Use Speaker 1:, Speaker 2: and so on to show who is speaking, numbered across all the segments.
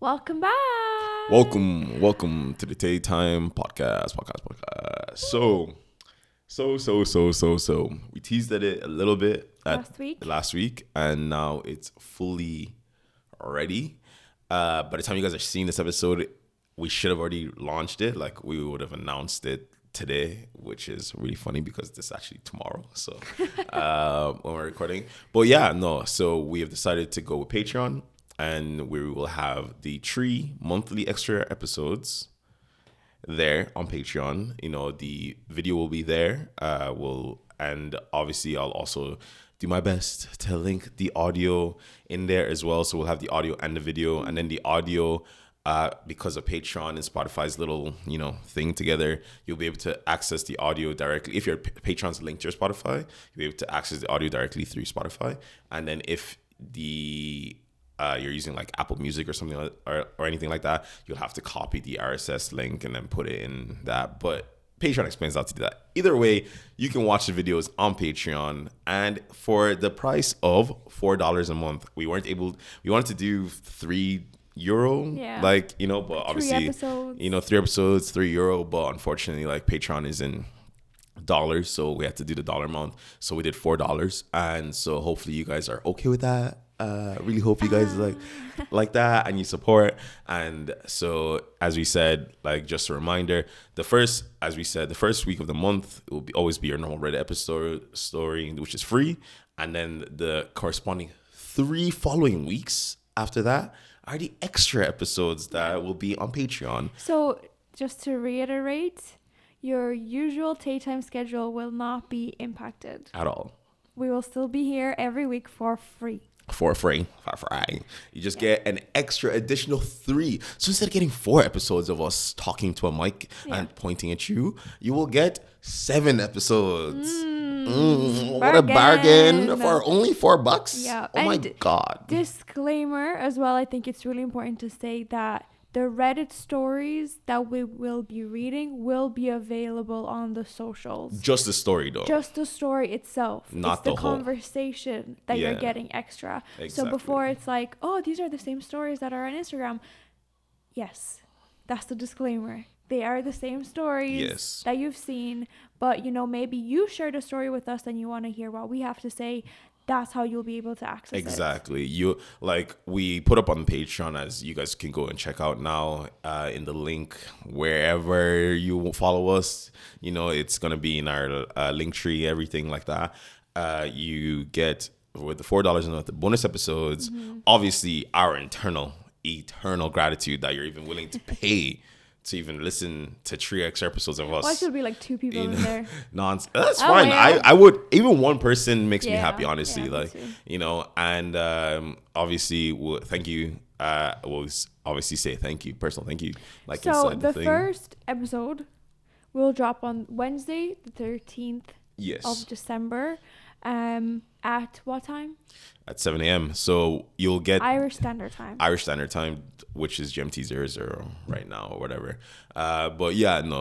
Speaker 1: Welcome back.
Speaker 2: Welcome to the TAE Time Podcast. So we teased at it a little bit last week, and now it's fully ready. By the time you guys are seeing this episode, we should have already launched it. Like, we would have announced it today, which is really funny because this is actually tomorrow. So when we're recording, but yeah, no. So we have decided to go with Patreon. And we will have the 3 monthly extra episodes there on Patreon. You know, the video will be there. And obviously I'll also do my best to link the audio in there as well. So we'll have the audio and the video, and then the audio, because of Patreon and Spotify's little, thing together, you'll be able to access the audio directly. If your Patreon's linked to your Spotify, you'll be able to access the audio directly through Spotify. And then if you're using like Apple Music or something like, or anything like that, you'll have to copy the RSS link and then put it in that. But Patreon explains how to do that. Either way, you can watch the videos on Patreon, and for the price of $4 a month. We wanted to do €3, but obviously, 3 episodes, €3, but unfortunately, like, Patreon is in dollars, so we had to do the dollar amount. So we did $4, and so hopefully you guys are okay with that. Really hope you guys like that and you support. And so, as we said, like, just a reminder, the first week of the month, it will always be your normal Reddit episode story, which is free, and then the corresponding 3 following weeks after that are the extra episodes that will be on Patreon.
Speaker 1: So just to reiterate, your usual TAE Time schedule will not be impacted
Speaker 2: At all.
Speaker 1: We will still be here every week for free.
Speaker 2: For free. You just get an extra additional 3. So instead of getting 4 episodes of us talking to a mic and pointing at you, you will get 7 episodes. What a bargain for only $4.
Speaker 1: Yeah.
Speaker 2: Oh, my God.
Speaker 1: Disclaimer as well, I think it's really important to say that the Reddit stories that we will be reading will be available on the socials.
Speaker 2: Just the story, though.
Speaker 1: Just the story itself.
Speaker 2: Not
Speaker 1: it's the
Speaker 2: whole
Speaker 1: conversation that you're getting extra.
Speaker 2: Exactly.
Speaker 1: So before it's like, oh, these are the same stories that are on Instagram. Yes, that's the disclaimer. They are the same stories that you've seen. But, maybe you shared a story with us and you want to hear what we have to say. That's how you'll be able to access it.
Speaker 2: Exactly. We put up on Patreon, as you guys can go and check out now, in the link wherever you follow us. It's going to be in our link tree, everything like that. You get, with the $4 a month, the bonus episodes, obviously our eternal gratitude that you're even willing to pay to even listen to 3 extra episodes of us.
Speaker 1: Why should be like 2 people in there?
Speaker 2: Nonsense. That's fine. Yeah. I would, even one person makes me happy, honestly. And obviously, thank you. We'll obviously say thank you, personal thank you.
Speaker 1: So the first episode will drop on Wednesday, the 13th of December. At what time?
Speaker 2: At 7 a.m. So you'll get
Speaker 1: Irish Standard Time,
Speaker 2: which is GMT 00 right now or whatever.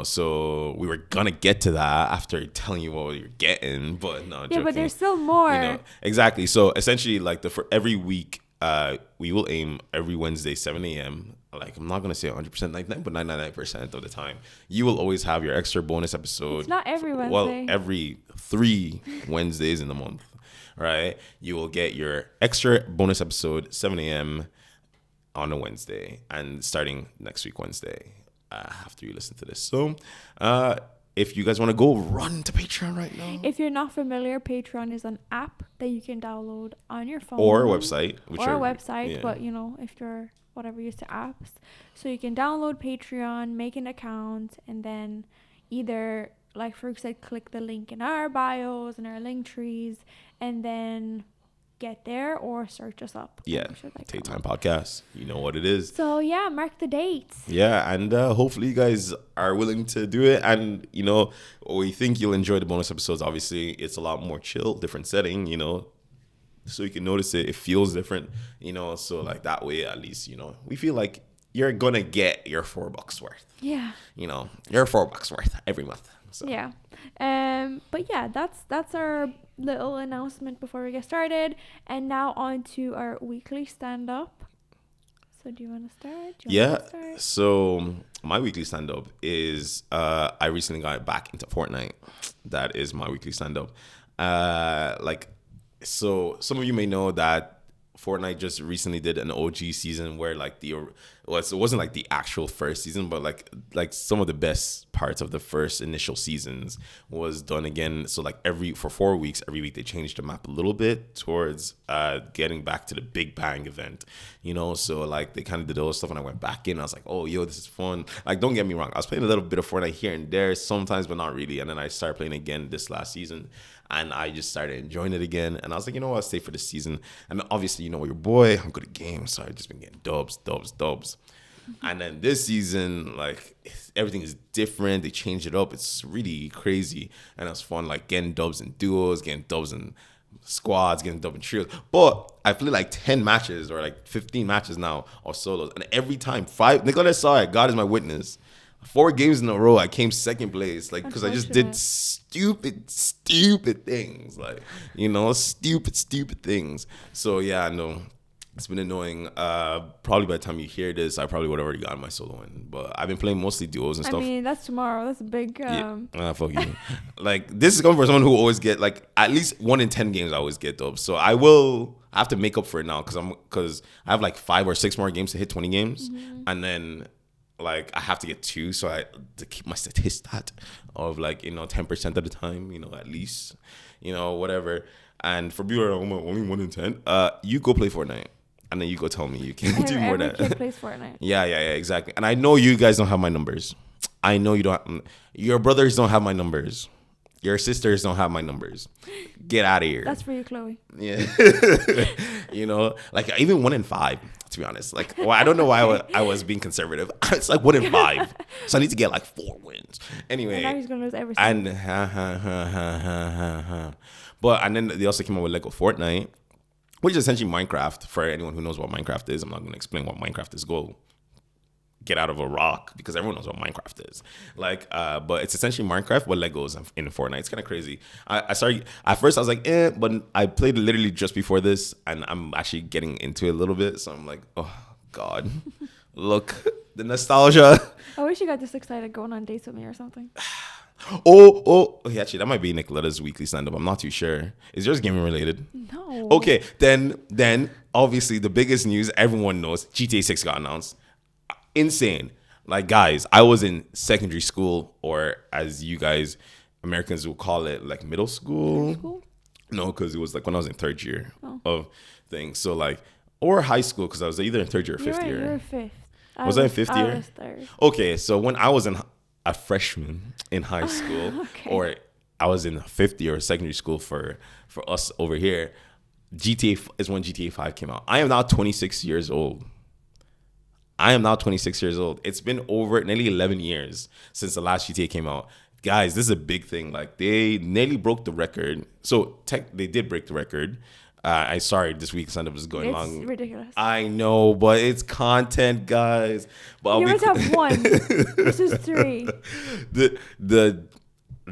Speaker 2: So we were gonna get to that after telling you what you're getting, but no.
Speaker 1: Yeah, but there's still more.
Speaker 2: Exactly. So essentially, for every week, we will aim every Wednesday 7 a.m. Like, I'm not gonna say 100%, but 99% of the time, you will always have your extra bonus episode.
Speaker 1: It's not every Wednesday.
Speaker 2: Well, every 3 Wednesdays in the month, right? You will get your extra bonus episode 7 a.m. on a Wednesday, and starting next week Wednesday, after you listen to this. So, if you guys want to go run to Patreon right now.
Speaker 1: If you're not familiar, Patreon is an app that you can download on your phone.
Speaker 2: Or a website.
Speaker 1: But, if you're used to apps. So you can download Patreon, make an account, and then either, like Farouk said, click the link in our bios and our link trees, and then get there or search us up.
Speaker 2: Yeah, TAE Time Podcast. You know what it is.
Speaker 1: So yeah, mark the dates.
Speaker 2: Yeah, and hopefully you guys are willing to do it. And we think you'll enjoy the bonus episodes. Obviously, it's a lot more chill, different setting. So you can notice it. It feels different. So like that way, at least we feel like you're gonna get your $4 worth.
Speaker 1: Yeah.
Speaker 2: Your $4 worth every month. So.
Speaker 1: Yeah. But yeah, that's our little announcement before we get started. And now on to our weekly stand-up. So do you want to start?
Speaker 2: So my weekly stand-up is I recently got back into Fortnite. That is my weekly stand-up. So some of you may know that Fortnite just recently did an OG season where like it wasn't like the actual first season, but like some of the best parts of the first initial seasons was done again. So like for 4 weeks, every week they changed the map a little bit towards getting back to the Big Bang event, So like they kind of did all this stuff, and I went back in. I was like, oh, yo, this is fun. Like, don't get me wrong, I was playing a little bit of Fortnite here and there sometimes, but not really. And then I started playing again this last season. And I just started enjoying it again. And I was like, I'll stay for the season. And obviously, your boy, I'm good at games. So I've just been getting dubs. And then this season, like, everything is different. They changed it up. It's really crazy. And it was fun, like, getting dubs in duos, getting dubs in squads, getting dubs in trios. But I played like 10 matches or like 15 matches now or solos. And every time, Nicholas saw it. God is my witness. 4 games in a row, I came second place, like, because I just did stupid things, like, stupid things. So yeah, no, it's been annoying. Probably by the time you hear this, I probably would have already gotten my solo in. But I've been playing mostly duos and stuff.
Speaker 1: I mean, that's tomorrow. That's a big.
Speaker 2: Fuck you. Like, this is coming from someone who always get like at least 1 in 10 games. I always get dubs. So I have to make up for it now because I have like 5 or 6 more games to hit 20 games, and then. Like, I have to get 2, so to keep my stat of like 10% of the time, at least, whatever. And for people who are only 1 in 10, you go play Fortnite, and then you go tell me you can do more than that.
Speaker 1: Every kid plays Fortnite.
Speaker 2: Yeah, exactly. And I know you guys don't have my numbers. I know you don't. Your brothers don't have my numbers. Your sisters don't have my numbers. Get out of here.
Speaker 1: That's for you, Chloe.
Speaker 2: Yeah. Like even 1 in 5, to be honest. Like, well, I don't know why I was being conservative. It's like 1 in 5. So I need to get like 4 wins. Anyway.
Speaker 1: And now he's going to lose everything.
Speaker 2: And then they also came out with Lego Fortnite, which is essentially Minecraft. For anyone who knows what Minecraft is, I'm not going to explain what Minecraft is. Go get out of a rock, because everyone knows what Minecraft is. Like, but it's essentially Minecraft with Legos in Fortnite. It's kind of crazy. I started at first, I was like, but I played it literally just before this, and I'm actually getting into it a little bit. So I'm like, oh God, look, the nostalgia.
Speaker 1: I wish you got this excited going on dates with me or something.
Speaker 2: Okay, actually, that might be Nicoletta's weekly stand-up. I'm not too sure. Is yours gaming related?
Speaker 1: No.
Speaker 2: Okay, then obviously the biggest news everyone knows: GTA 6 got announced. Insane. Like, guys, I was in secondary school, or as you guys Americans will call it, like middle school. No, because it was like when I was in 3rd year of things. So like, or high school, because I was either in 3rd year or 5th year.
Speaker 1: You were 5th.
Speaker 2: Was I in 5th year?
Speaker 1: I was 3rd.
Speaker 2: Okay, so when I was a freshman in high school,
Speaker 1: okay.
Speaker 2: Or I was in 5th year of secondary school for us over here, GTA is when GTA 5 came out. I am now 26 years old. It's been over nearly 11 years since the last GTA came out. Guys, this is a big thing. Like, they nearly broke the record. So they did break the record. This week's stand-up is going long. It's
Speaker 1: ridiculous.
Speaker 2: I know, but it's content, guys. But
Speaker 1: you always have 1. This is 3.
Speaker 2: This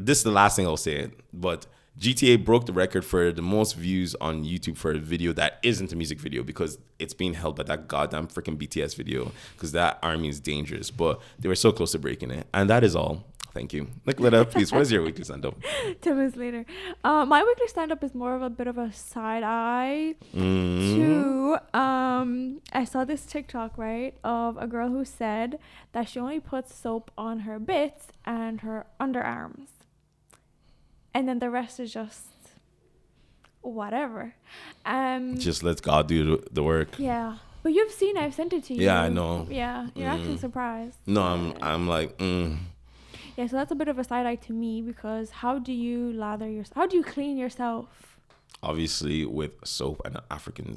Speaker 2: is the last thing I'll say. But GTA broke the record for the most views on YouTube for a video that isn't a music video, because it's being held by that goddamn freaking BTS video, because that army is dangerous. But they were so close to breaking it. And that is all. Thank you. Nicoletta, please, what is your weekly stand-up?
Speaker 1: 2 minutes later. My weekly stand-up is more of a bit of a side eye to... I saw this TikTok, right, of a girl who said that she only puts soap on her bits and her underarms. And then the rest is just whatever.
Speaker 2: Just let God do the work.
Speaker 1: Yeah. But you've seen it. I've sent it to you.
Speaker 2: Yeah, I know.
Speaker 1: Yeah. You're acting surprised.
Speaker 2: No, I'm like,
Speaker 1: Yeah, so that's a bit of a side eye to me, because how do you how do you clean yourself?
Speaker 2: Obviously with soap and an African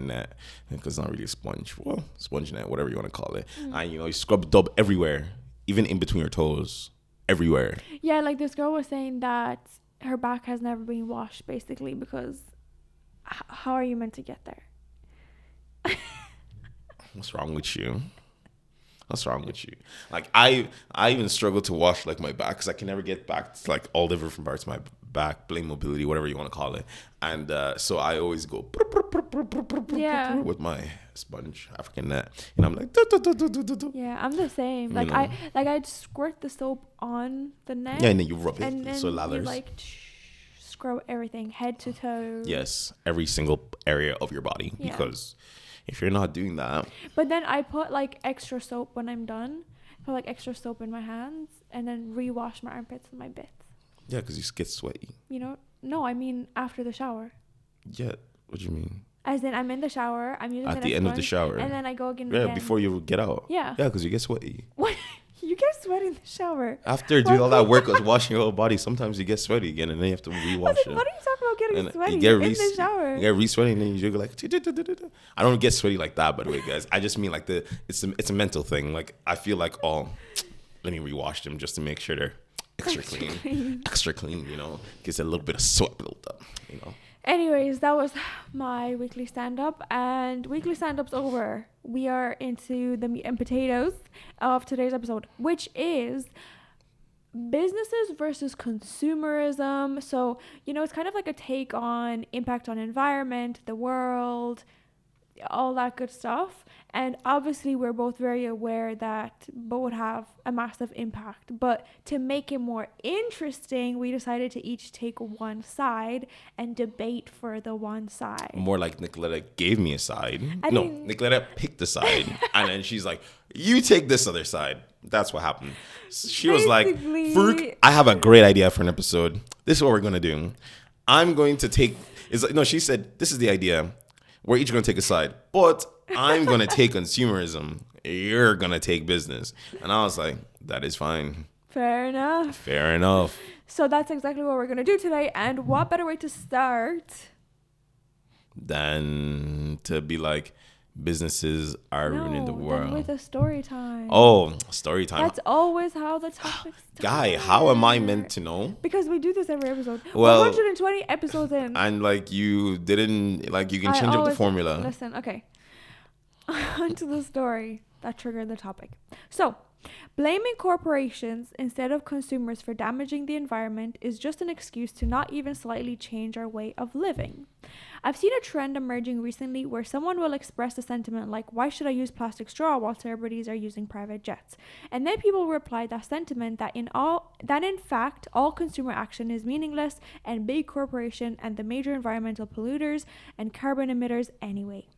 Speaker 2: net, because it's not really a sponge. Well, sponge net, whatever you want to call it. And you scrub dub everywhere, even in between your toes. Everywhere.
Speaker 1: Yeah, like this girl was saying that her back has never been washed, basically, because how are you meant to get there?
Speaker 2: What's wrong with you? Like, I even struggle to wash like my back, because I can never get back to like all the different parts of my back, blame mobility, whatever you want to call it. And so I always go with my sponge African net, and I'm like
Speaker 1: yeah, I'm the same. Like I'd squirt the soap on the net,
Speaker 2: and then you rub it,
Speaker 1: and then
Speaker 2: so it lathers.
Speaker 1: You like scrub everything head to toe.
Speaker 2: Yes, every single area of your body, because if you're not doing that.
Speaker 1: But then I put like extra soap when I'm done. Put like extra soap in my hands, and then rewash my armpits and my bits.
Speaker 2: Yeah, because you get sweaty.
Speaker 1: No, I mean after the shower.
Speaker 2: Yeah, what do you mean?
Speaker 1: As in, I'm in the shower. I'm using
Speaker 2: at the end of the shower,
Speaker 1: and then I go again.
Speaker 2: Yeah, before you get out.
Speaker 1: Yeah.
Speaker 2: Yeah, because you get sweaty.
Speaker 1: What? You get sweaty in the shower.
Speaker 2: After doing all that work of washing your whole body, sometimes you get sweaty again, and then you have to rewash it.
Speaker 1: What are you talking about getting sweaty in the shower?
Speaker 2: You get re-sweaty, and then you go like. I don't get sweaty like that, by the way, guys. I just mean like it's a mental thing. Like I feel like, oh, let me rewash them just to make sure they're extra clean. Gets a little bit of sweat built up.
Speaker 1: Anyways, that was my weekly stand-up, and weekly stand-up's over. We are into the meat and potatoes of today's episode, which is businesses versus consumerism. So, it's kind of like a take on impact on environment, the world, all that good stuff. And obviously we're both very aware that both have a massive impact, but to make it more interesting, we decided to each take one side and debate for the one side.
Speaker 2: More like Nicoletta gave me a side. Nicoletta picked a side and then she's like, you take this other side. That's what happened. She was like, Farouk, I have a great idea for an episode. This is what we're going to do. I'm going to take, she said, this is the idea. We're each going to take a side, but I'm going to take consumerism. You're going to take business. And I was like, that is fine.
Speaker 1: Fair enough. So that's exactly what we're going to do today. And what better way to start
Speaker 2: than to be like, businesses are ruining the world.
Speaker 1: With a story time.
Speaker 2: Oh, story time.
Speaker 1: That's always how the topic starts.
Speaker 2: Guy, how am I meant to know?
Speaker 1: Because we do this every episode.
Speaker 2: Well,
Speaker 1: 120 episodes in.
Speaker 2: And you can change up the formula.
Speaker 1: Listen, okay. Onto the story that triggered the topic. So, blaming corporations instead of consumers for damaging the environment is just an excuse to not even slightly change our way of living. I've seen a trend emerging recently where someone will express a sentiment like, why should I use plastic straw while celebrities are using private jets? And then people reply that sentiment that in fact all consumer action is meaningless and big corporation and the major environmental polluters and carbon emitters anyway.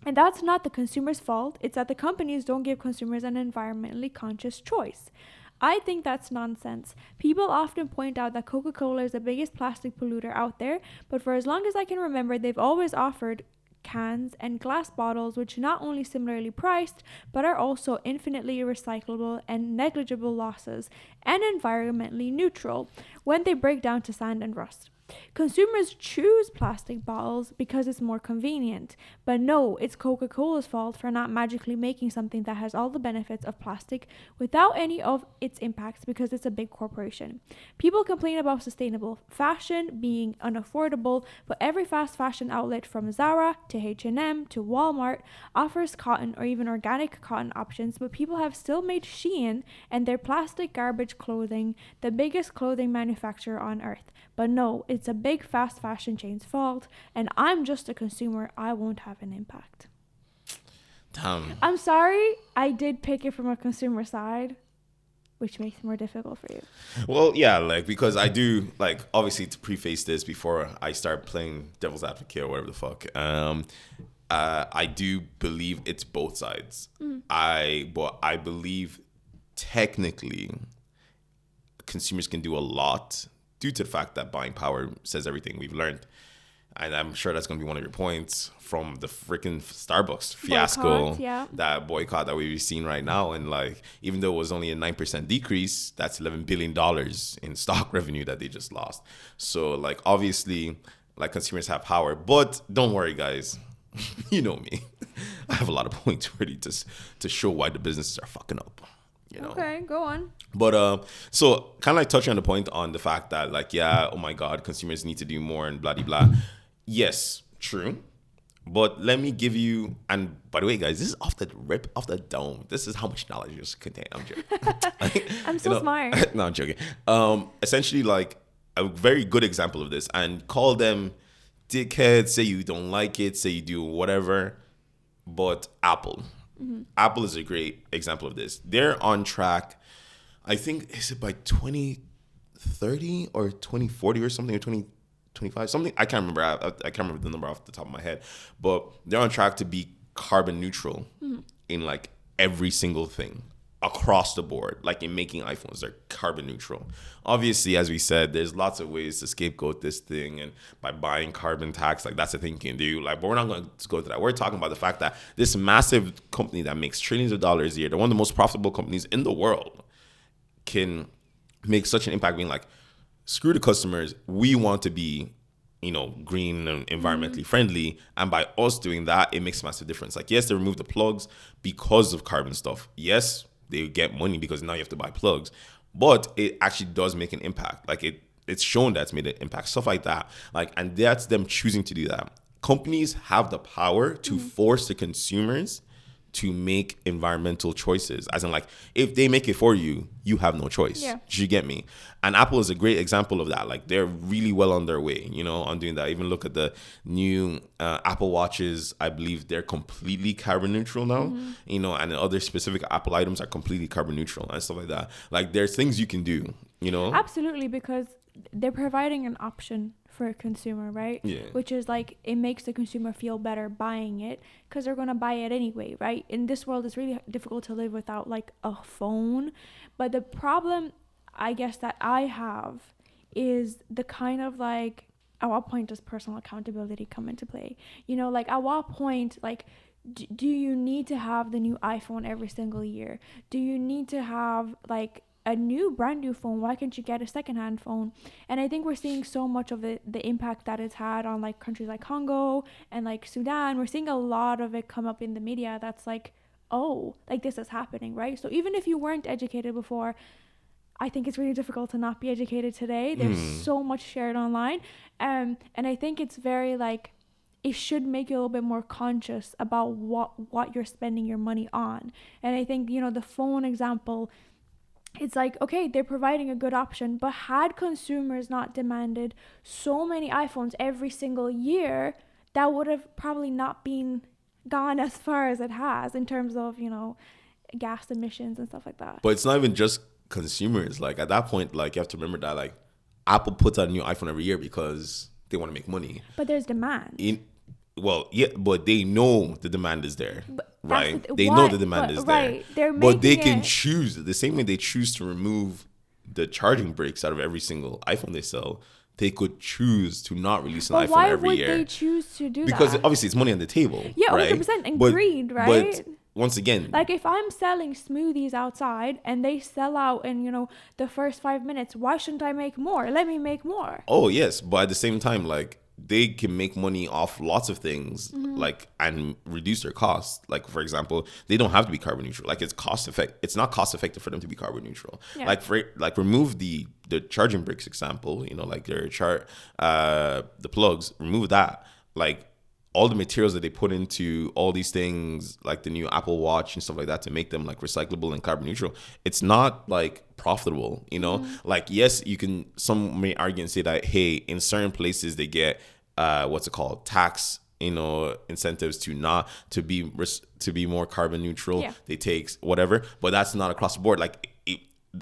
Speaker 1: And that's not the consumer's fault. It's that the companies don't give consumers an environmentally conscious choice. I think that's nonsense. People often point out that Coca-Cola is the biggest plastic polluter out there, but for as long as I can remember, they've always offered cans and glass bottles which are not only similarly priced, but are also infinitely recyclable and negligible losses, and environmentally neutral when they break down to sand and rust. Consumers choose plastic bottles because it's more convenient, but no, it's Coca-Cola's fault for not magically making something that has all the benefits of plastic without any of its impacts because it's a big corporation. People complain about sustainable fashion being unaffordable, but every fast fashion outlet from Zara to H&M to Walmart offers cotton or even organic cotton options, but people have still made Shein and their plastic garbage clothing the biggest clothing manufacturer on earth. But no, it's a big fast fashion chain's fault, and I'm just a consumer. I won't have an impact.
Speaker 2: Damn.
Speaker 1: I'm sorry, I did pick it from a consumer side, which makes it more difficult for you.
Speaker 2: Well, yeah, because I do, obviously to preface this before I start playing devil's advocate or whatever the fuck, I do believe it's both sides. But I believe technically consumers can do a lot due to the fact that buying power says everything we've learned. And I'm sure that's going to be one of your points from the freaking Starbucks fiasco, that boycott that we've seen right now. And even though it was only a 9% decrease, that's $11 billion in stock revenue that they just lost. So obviously, consumers have power, but don't worry, guys. You know me. I have a lot of points ready to show why the businesses are fucking up.
Speaker 1: Okay, go on.
Speaker 2: But so kind of touching on the point on the fact that oh my God, consumers need to do more and blah blah blah. Yes, true. But let me give you, and by the way, guys, this is off the dome. This is how much knowledge you contain. I'm joking.
Speaker 1: I'm so smart.
Speaker 2: No, I'm joking. Essentially, a very good example of this, and call them dickheads, say you don't like it, say you do whatever. But Apple is a great example of this. They're on track. I think, is it by 2030 or 2040 or something, or 2025, something? I can't remember. I can't remember the number off the top of my head. But they're on track to be carbon neutral in like every single thing across the board. Like in making iPhones, they're carbon neutral. Obviously, as we said, there's lots of ways to scapegoat this thing, and by buying carbon tax, like that's the thing you can do. Like, but we're not going to go to that. We're talking about the fact that this massive company that makes trillions of dollars a year, they're one of the most profitable companies in the world, can make such an impact, being like, screw the customers, we want to be, you know, green and environmentally friendly, and by us doing that, it makes a massive difference. Like, yes, they remove the plugs because of carbon stuff. Yes, they get money because now you have to buy plugs, but it actually does make an impact. Like, it's shown that it's made an impact, stuff like that. Like, and that's them choosing to do that. Companies have the power to force the consumers to make environmental choices. As in, like, if they make it for you, you have no choice. Yeah. You get me? And Apple is a great example of that. Like, they're really well on their way, you know, on doing that. Even look at the new Apple Watches. I believe they're completely carbon neutral now, you know, and other specific Apple items are completely carbon neutral and stuff like that. Like, there's things you can do, you know?
Speaker 1: Absolutely, because they're providing an option for a consumer, right?
Speaker 2: Yeah.
Speaker 1: Which is like, it makes the consumer feel better buying it because they're going to buy it anyway, right? In this world, it's really difficult to live without like a phone. But the problem, I guess, that I have is the kind of like, at what point does personal accountability come into play? You know, like, at what point, like, do you need to have the new iPhone every single year? Do you need to have like a brand new phone? Why can't you get a secondhand phone? And I think we're seeing so much of the impact that it's had on like countries like Congo and like Sudan. We're seeing a lot of it come up in the media that's like, oh, like this is happening, right? So even if you weren't educated before, I think it's really difficult to not be educated today. There's so much shared online. And I think it's very like, it should make you a little bit more conscious about what you're spending your money on. And I think, you know, the phone example, it's like, okay, they're providing a good option, but had consumers not demanded so many iPhones every single year, that would have probably not been gone as far as it has in terms of, you know, gas emissions and stuff like that.
Speaker 2: But it's not even just consumers. Like, at that point, like, you have to remember that, like, Apple puts out a new iPhone every year because they want to make money.
Speaker 1: But there's demand.
Speaker 2: Well, yeah, but they know the demand is there, right? They
Speaker 1: know
Speaker 2: the demand is
Speaker 1: right.
Speaker 2: there. But they can choose, the same way they choose to remove the charging bricks out of every single iPhone they sell, they could choose to not release an iPhone every year.
Speaker 1: Why would they choose to do
Speaker 2: because
Speaker 1: that?
Speaker 2: Because obviously it's money on the table.
Speaker 1: Yeah,
Speaker 2: right?
Speaker 1: 100%. And greed, right?
Speaker 2: But once again,
Speaker 1: like, if I'm selling smoothies outside and they sell out in, you know, the first 5 minutes, why shouldn't I make more? Let me make more.
Speaker 2: Oh, yes. But at the same time, like, they can make money off lots of things, like, and reduce their costs. Like, for example, they don't have to be carbon neutral. Like, it's not cost effective for them to be carbon neutral. Yeah. Like remove the charging bricks example, you know, like their the plugs, remove that. Like, all the materials that they put into all these things, like the new Apple Watch and stuff like that, to make them like recyclable and carbon neutral, it's not like profitable, you know? Like, yes, some may argue and say that, hey, in certain places they get tax, you know, incentives to be more carbon neutral. Yeah. They take whatever, but that's not across the board. Like,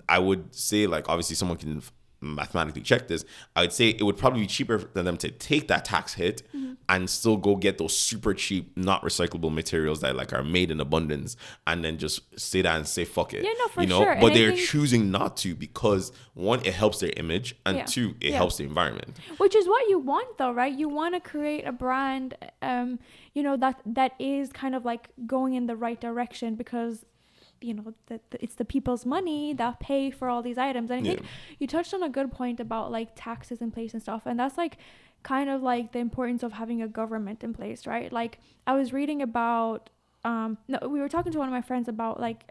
Speaker 2: I would say, like, obviously someone can mathematically check this. I would say it would probably be cheaper than them to take that tax hit and still go get those super cheap, not recyclable materials that like are made in abundance, and then just say that and say fuck it.
Speaker 1: Yeah, no, for
Speaker 2: you know?
Speaker 1: Sure.
Speaker 2: But they're choosing not to because, one, it helps their image, and two, it helps the environment.
Speaker 1: Which is what you want, though, right? You want to create a brand, you know, that is kind of like going in the right direction, because, you know, it's the people's money that pay for all these items. And I think you touched on a good point about like taxes in place and stuff, and that's like kind of like the importance of having a government in place, right? Like, I was reading about we were talking to one of my friends about like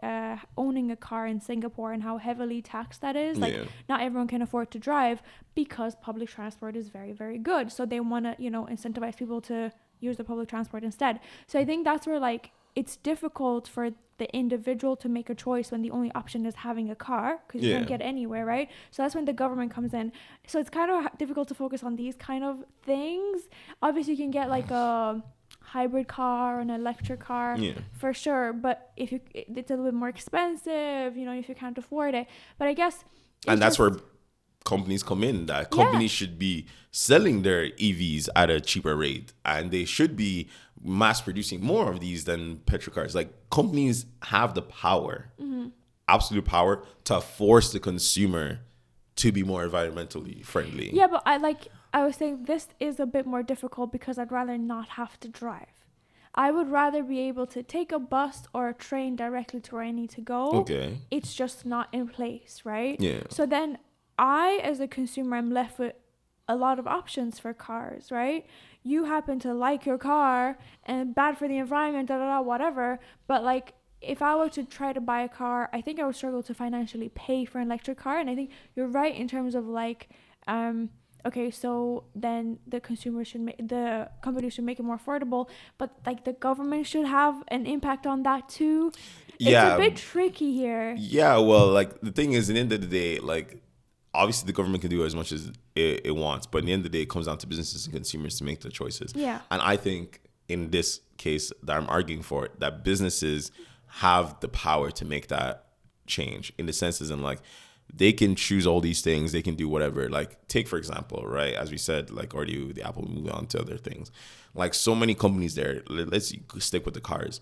Speaker 1: owning a car in Singapore and how heavily taxed that is. Like, not everyone can afford to drive because public transport is very, very good, so they want to, you know, incentivize people to use the public transport instead. So I think that's where like it's difficult for the individual to make a choice when the only option is having a car, because you can't get anywhere, right? So that's when the government comes in. So it's kind of difficult to focus on these kind of things. Obviously, you can get like a hybrid car, an electric car, for sure. But it's a little bit more expensive, you know, if you can't afford it. But I guess...
Speaker 2: And that's where companies come in, that companies should be selling their EVs at a cheaper rate, and they should be mass producing more of these than petrol cars. Like, companies have the power, absolute power, to force the consumer to be more environmentally friendly.
Speaker 1: Yeah, but I was saying this is a bit more difficult because I'd rather not have to drive. I would rather be able to take a bus or a train directly to where I need to go.
Speaker 2: Okay.
Speaker 1: It's just not in place, right?
Speaker 2: Yeah.
Speaker 1: So then I, as a consumer, I'm left with a lot of options for cars, right? You happen to like your car and bad for the environment, whatever. But like, if I were to try to buy a car, I think I would struggle to financially pay for an electric car. And I think you're right in terms of like, okay, so then the company should make it more affordable, but like the government should have an impact on that too.
Speaker 2: Yeah.
Speaker 1: It's a bit tricky here.
Speaker 2: Yeah, well, like, the thing is, at the end of the day, like, obviously the government can do as much as it wants, but at the end of the day, it comes down to businesses and consumers to make the choices.
Speaker 1: Yeah.
Speaker 2: And I think in this case that I'm arguing for, that businesses have the power to make that change, in the senses, and like, they can choose all these things, they can do whatever. Like, take for example, right, as we said, like already with the Apple, moving on to other things, like so many companies there, let's stick with the cars.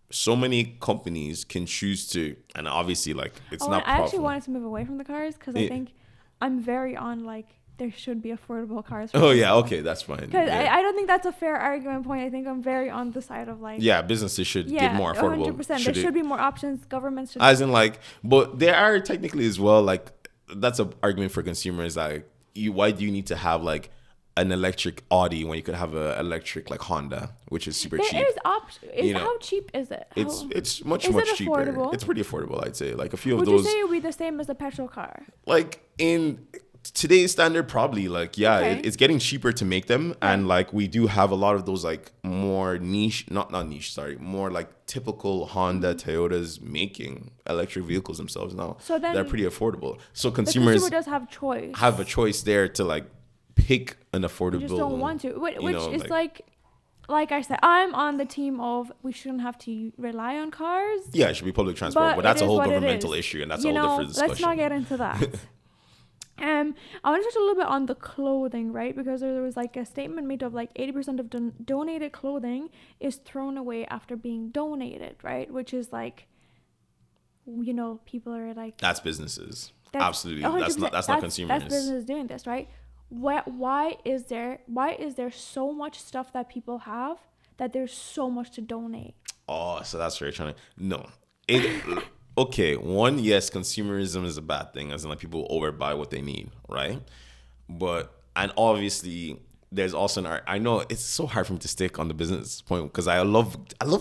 Speaker 2: So many companies can choose to, and obviously, like, it's not
Speaker 1: I actually
Speaker 2: profitable.
Speaker 1: wanted to move away from the cars because I think I'm very on, like, there should be affordable cars.
Speaker 2: Oh, yeah, okay, that's fine.
Speaker 1: Because I don't think that's a fair argument point. I think I'm very on the side of, like...
Speaker 2: Yeah, businesses should get more affordable.
Speaker 1: 100%. There should be more options. Governments should...
Speaker 2: As in, like, but there are technically as well, like, that's an argument for consumers, like, why do you need to have, like, an electric Audi when you could have an electric, like, Honda, which is super cheap.
Speaker 1: There is options. How cheap is it?
Speaker 2: It's much cheaper.
Speaker 1: Affordable?
Speaker 2: It's pretty affordable, I'd say. Like, a few of
Speaker 1: Would
Speaker 2: those...
Speaker 1: you say it would be the same as a petrol car?
Speaker 2: Like, in today's standard, probably. Like, it's getting cheaper to make them, and like, we do have a lot of those, like, more niche, not niche, sorry, more like typical Honda, Toyotas making electric vehicles themselves now.
Speaker 1: So then
Speaker 2: they're pretty affordable. So consumers
Speaker 1: the consumer does have
Speaker 2: a choice there to, like, pick an affordable.
Speaker 1: You just don't want to, which is like I said, I'm on the team of we shouldn't have to rely on cars.
Speaker 2: Yeah, it should be public transport, but that's a whole governmental issue, and that's a whole different discussion.
Speaker 1: Let's not get into that. I want to touch a little bit on the clothing, right? Because there was like a statement made of like 80% of donated clothing is thrown away after being donated, right? Which is like, you know, people are like...
Speaker 2: That's businesses. Absolutely. That's not consumers.
Speaker 1: That's business doing this, right? Why is there so much stuff that people have that there's so much to donate?
Speaker 2: Oh, so that's where you're trying to... No. Okay, one, yes, consumerism is a bad thing, as in, like, people overbuy what they need, right? But, and obviously, there's also I know it's so hard for me to stick on the business point because I love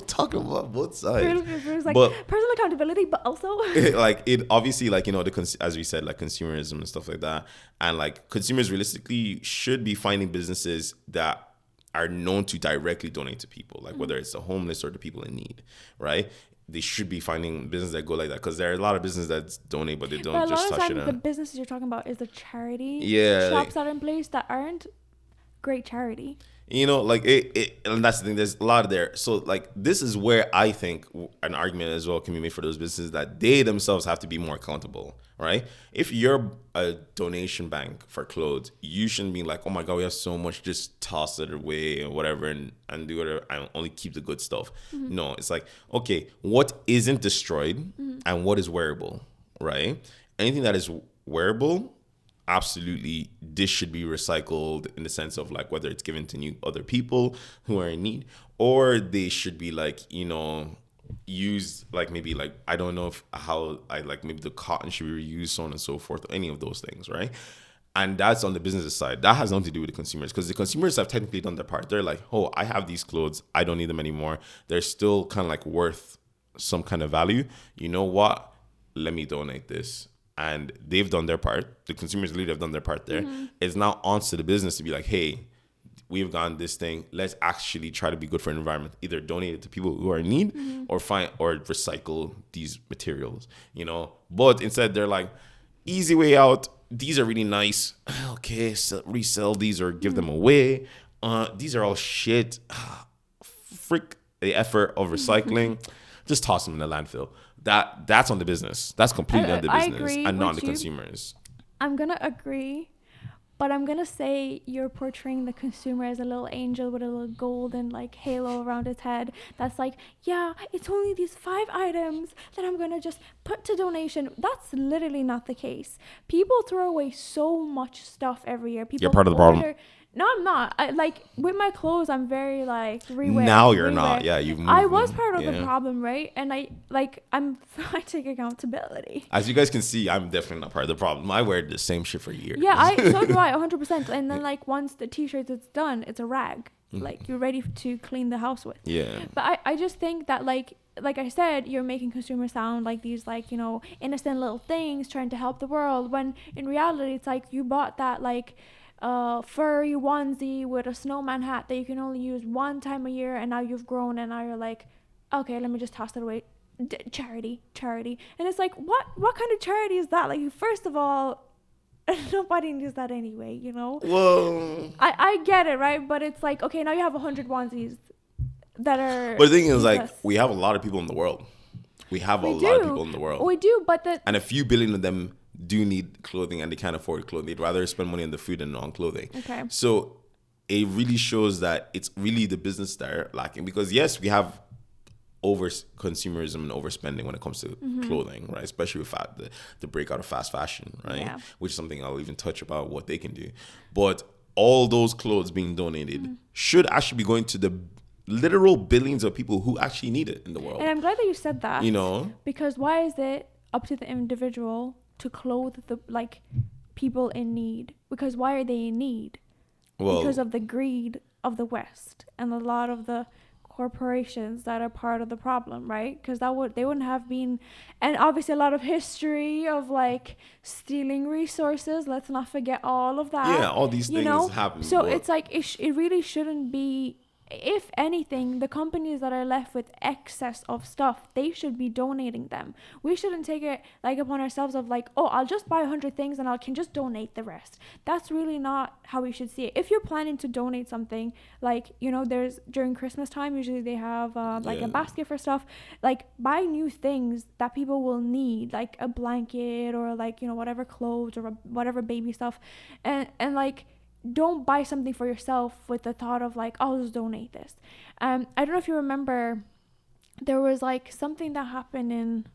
Speaker 2: talking about both sides.
Speaker 1: There's like personal accountability, but also
Speaker 2: like, it obviously, like, you know, as we said, like, consumerism and stuff like that, and like, consumers realistically should be finding businesses that are known to directly donate to people, like whether it's the homeless or the people in need, right? They should be finding businesses that go like that, because there are a lot of businesses that donate, but they don't just touch it.
Speaker 1: The businesses you're talking about is the charity
Speaker 2: like,
Speaker 1: shops that are in place that aren't great charity.
Speaker 2: You know, like, and that's the thing, there's a lot there. So, like, this is where I think an argument as well can be made for those businesses that they themselves have to be more accountable, right? If you're a donation bank for clothes, you shouldn't be like, oh my God, we have so much, just toss it away or whatever and do whatever and only keep the good stuff. Mm-hmm. No, it's like, okay, what isn't destroyed and what is wearable, right? Anything that is wearable, absolutely, this should be recycled in the sense of, like, whether it's given to other people who are in need, or they should be, like, you know, used, like, maybe, like, I don't know maybe the cotton should be reused, so on and so forth, any of those things, right? And that's on the business side. That has nothing to do with the consumers, because the consumers have technically done their part. They're like, oh, I have these clothes, I don't need them anymore. They're still kind of like worth some kind of value. You know what? Let me donate this. And they've done their part. The consumers literally have done their part there. Mm-hmm. It's now on to the business to be like, hey, we've gone this thing. Let's actually try to be good for the environment. Either donate it to people who are in need, or recycle these materials. But instead they're like, easy way out. These are really nice. Okay, so resell these or give them away. These are all shit. Frick the effort of recycling. Just toss them in the landfill. That's on the business. That's completely on the business and not on the consumers.
Speaker 1: I'm gonna agree, but I'm gonna say you're portraying the consumer as a little angel with a little golden halo around its head. That's like, yeah, it's only these 5 items that I'm gonna just put to donation. That's literally not the case. People throw away so much stuff every year. People
Speaker 2: You're part of the problem.
Speaker 1: No, I'm not. With my clothes, I'm very rewear.
Speaker 2: Now you're not. Yeah, you've moved.
Speaker 1: I was part of the problem, right? And I take accountability.
Speaker 2: As you guys can see, I'm definitely not part of the problem. I wear the same shit for years.
Speaker 1: Yeah, so do I, 100%. And then once the t-shirt is done, it's a rag. You're ready to clean the house with.
Speaker 2: Yeah.
Speaker 1: But I just think that like I said, you're making consumers sound like these innocent little things trying to help the world, when in reality it's you bought that furry onesie with a snowman hat that you can only use one time a year, and now you've grown and now you're like, okay, let me just toss it away. Charity. And it's what kind of charity is that? First of all, nobody needs that anyway,
Speaker 2: Whoa.
Speaker 1: I get it, right? But it's okay, now you have 100 onesies that are,
Speaker 2: but the thing is we have a lot of people in the world. We have a lot of people in the world.
Speaker 1: We do, but
Speaker 2: and a few billion of them do need clothing, and they can't afford clothing. They'd rather spend money on the food than on clothing.
Speaker 1: Okay.
Speaker 2: So it really shows that it's really the business that are lacking, because yes, we have over consumerism and overspending when it comes to clothing, right? Especially with the breakout of fast fashion, right?
Speaker 1: Yeah.
Speaker 2: Which is something I'll even touch about what they can do. But all those clothes being donated should actually be going to the literal billions of people who actually need it in the world.
Speaker 1: And I'm glad that you said that. Because why is it up to the individual to clothe the people in need? Because why are they in need? Well, because of the greed of the West and a lot of the corporations that are part of the problem, right? Because they wouldn't have been, and obviously a lot of history of stealing resources. Let's not forget all of that.
Speaker 2: Yeah, all these things happen.
Speaker 1: So it's it really shouldn't be. If anything, the companies that are left with excess of stuff, they should be donating them. We shouldn't take it upon ourselves of I'll just buy 100 things and I can just donate the rest. That's really not how we should see it. If you're planning to donate something, there's during Christmas time, usually they have a basket for stuff. Buy new things that people will need, like a blanket or whatever clothes or whatever baby stuff, and don't buy something for yourself with the thought of I'll just donate this. I don't know if you remember, there was something that happened in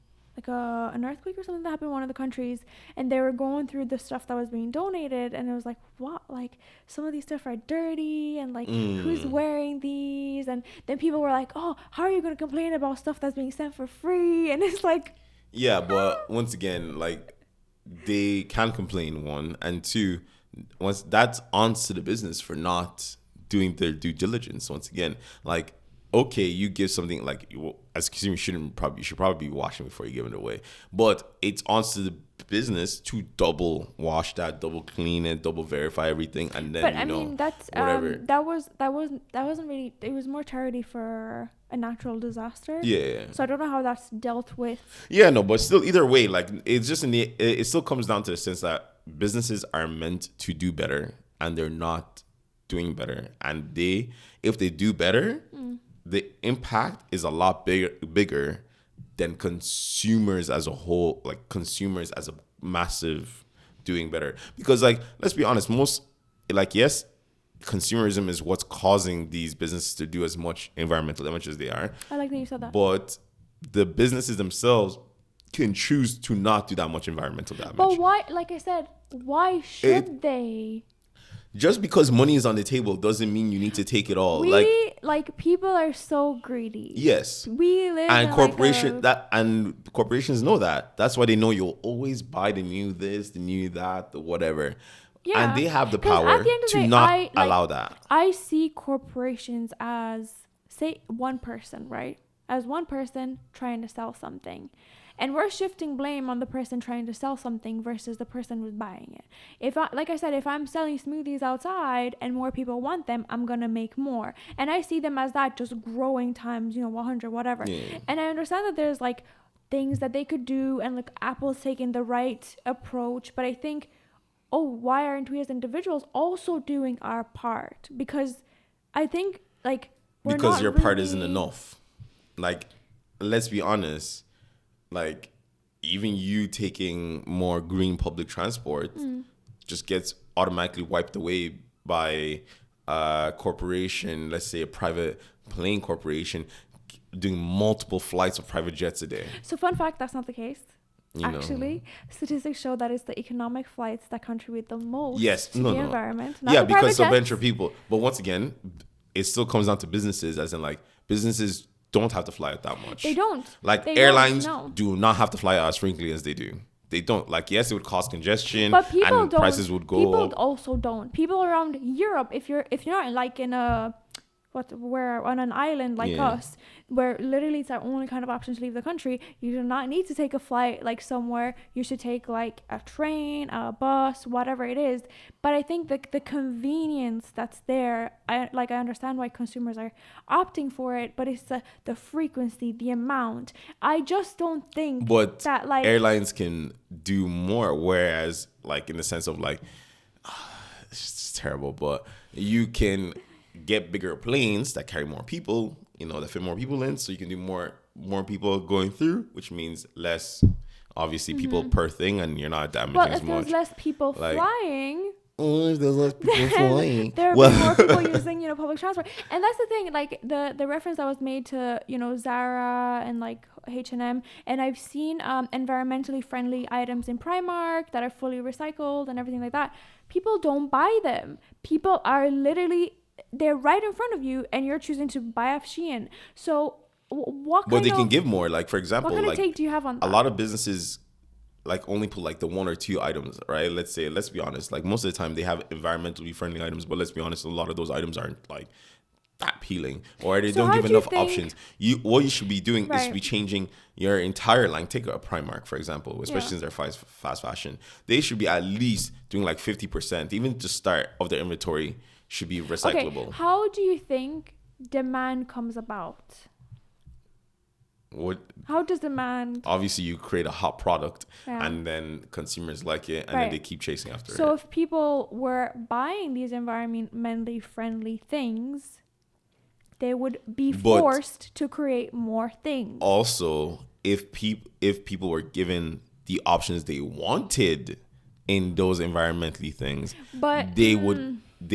Speaker 1: an earthquake or something that happened in one of the countries, and they were going through the stuff that was being donated, and it was what, some of these stuff are dirty, and who's wearing these? And then people were oh, how are you going to complain about stuff that's being sent for free? And it's
Speaker 2: yeah, but once again, they can complain, one, and two, once that's onto the business for not doing their due diligence. Once again, okay, you give something as a consumer, you should probably be washing before you give it away, but it's onto the business to double wash that, double clean it, double verify everything, and then
Speaker 1: that's
Speaker 2: whatever.
Speaker 1: That wasn't really, it was more charity for a natural disaster.
Speaker 2: Yeah.
Speaker 1: So I don't know how that's dealt with.
Speaker 2: Yeah, no, but still, either way, it's just it still comes down to the sense that businesses are meant to do better, and they're not doing better. And if they do better, the impact is a lot bigger than consumers as a whole, consumers as a massive doing better. Because let's be honest, most yes, consumerism is what's causing these businesses to do as much environmental damage as they are.
Speaker 1: I like that you said that.
Speaker 2: But the businesses themselves can choose to not do that much environmental damage.
Speaker 1: But why, like I said, why should they?
Speaker 2: Just because money is on the table doesn't mean you need to take it all.
Speaker 1: People are so greedy.
Speaker 2: Yes.
Speaker 1: We live
Speaker 2: and corporations know that. That's why they know you'll always buy the new this, the new that, the whatever. Yeah. And they have the power to not allow that.
Speaker 1: I see corporations as, say, one person, right? as one person trying to sell something. And we're shifting blame on the person trying to sell something versus the person who's buying it. If I'm selling smoothies outside and more people want them, I'm going to make more. And I see them as that just growing times, 100, whatever. Yeah. And I understand that there's like things that they could do and like Apple's taking the right approach. But I think, why aren't we as individuals also doing our part? Because I think like
Speaker 2: because your part isn't enough. Like, let's be honest. Like, even you taking more green public transport just gets automatically wiped away by a corporation, let's say a private plane corporation, doing multiple flights of private jets a day.
Speaker 1: So fun fact, that's not the case. Actually, statistics show that it's the economic flights that contribute the most to the environment.
Speaker 2: Yeah, because of venture people. But once again, it still comes down to businesses, as in like businesses don't have to fly it that much.
Speaker 1: They don't.
Speaker 2: Like airlines do not have to fly as frequently as they do. They don't. Like, yes, it would cause congestion,
Speaker 1: but people
Speaker 2: and
Speaker 1: don't.
Speaker 2: Prices would go
Speaker 1: people
Speaker 2: up.
Speaker 1: Also don't. People around Europe, if you're not like in we're on an island like us, where literally it's our only kind of option to leave the country, you do not need to take a flight like somewhere. You should take like a train, a bus, whatever it is. But I think the convenience that's there, I understand why consumers are opting for it, but it's the frequency, the amount. I just don't think that like
Speaker 2: airlines can do more, whereas like in the sense of like it's just terrible, but you can get bigger planes that carry more people, that fit more people in, so you can do more people going through, which means less, obviously, people per thing, and you're not damaging as much.
Speaker 1: But if there's less people flying,
Speaker 2: if there's less people flying,
Speaker 1: there will be more people using, public transport. And that's the thing, like the reference that was made to, Zara and like H&M, and I've seen environmentally friendly items in Primark that are fully recycled and everything like that. People don't buy them. People are literally, they're right in front of you, and you're choosing to buy off Shein. So
Speaker 2: but they can give more. Like, for example,
Speaker 1: what kind of take do you have on that?
Speaker 2: A lot of businesses like only put like the one or two items, right? Let's be honest, like most of the time they have environmentally friendly items, but let's be honest, a lot of those items aren't like that appealing, or they don't give enough options. What you should be doing is to be changing your entire line. Take a Primark, for example, especially since they're fast fashion. They should be at least doing like 50%, even to start of their inventory should be recyclable.
Speaker 1: Okay, how do you think demand comes about? How does demand?
Speaker 2: Obviously, you create a hot product, and then consumers like it, and then they keep chasing after it.
Speaker 1: So if people were buying these environmentally friendly things, they would be forced to create more things.
Speaker 2: Also, if people were given the options they wanted in those environmentally things,
Speaker 1: but
Speaker 2: they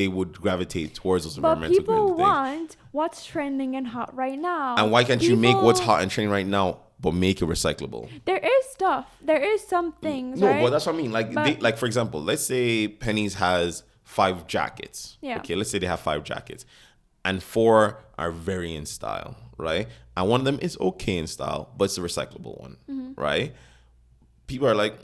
Speaker 2: would gravitate towards those environmental things. But people
Speaker 1: want what's trending and hot right now.
Speaker 2: And why can't you make what's hot and trending right now, but make it recyclable?
Speaker 1: There is some things, right?
Speaker 2: No, but that's what I mean. Like, for example, let's say Penny's has 5 jackets. Yeah. Okay, let's say they have 5 jackets. And 4 are very in style, right? And one of them is okay in style, but it's a recyclable one, right? People are like,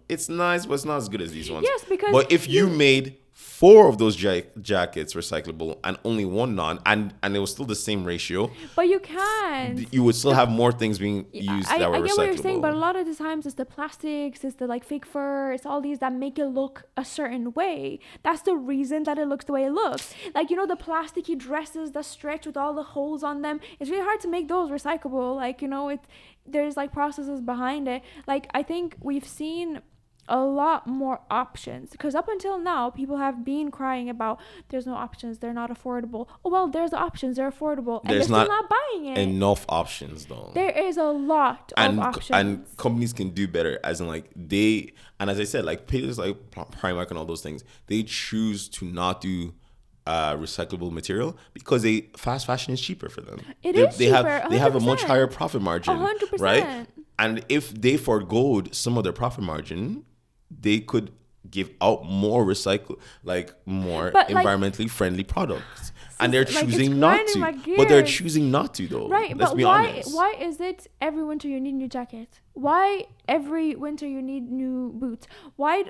Speaker 2: it's nice, but it's not as good as these ones.
Speaker 1: Yes, because...
Speaker 2: But if you made 4 of those jackets recyclable and only 1 non, and it was still the same ratio.
Speaker 1: But you can't.
Speaker 2: You would still have more things being used that were recyclable. I get what you're saying,
Speaker 1: but a lot of the times it's the plastics, it's the like fake fur, it's all these that make it look a certain way. That's the reason that it looks the way it looks. Like, the plasticky dresses that stretch with all the holes on them. It's really hard to make those recyclable. Like, there's like processes behind it. Like, I think we've seen a lot more options, because up until now people have been crying about there's no options, they're not affordable. Oh well, there's the options, they're affordable, and they're still not buying it.
Speaker 2: Enough options though.
Speaker 1: There is a lot of options,
Speaker 2: and companies can do better, as in like and as I said, like places like Primark and all those things, they choose to not do recyclable material because fast fashion is cheaper for them. They have a much higher profit margin, 100%. Right? And if they forgoed some of their profit margin, they could give out more environmentally friendly products. And they're choosing not to. But they're choosing not to, though.
Speaker 1: Right, let's be honest. Why is it every winter you need a new jacket? Why every winter you need new boots? Why,